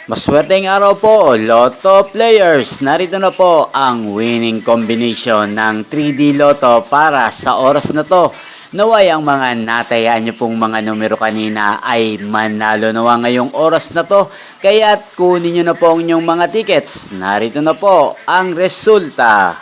Maswerteng araw po, Lotto players. Narito na po ang winning combination ng 3D Lotto para sa oras na to. Naway ang mga natayaan nyo pong mga numero kanina ay manalo nawa ngayong oras na to. Kaya't kunin nyo na po ang inyong mga tickets. Narito na po ang resulta.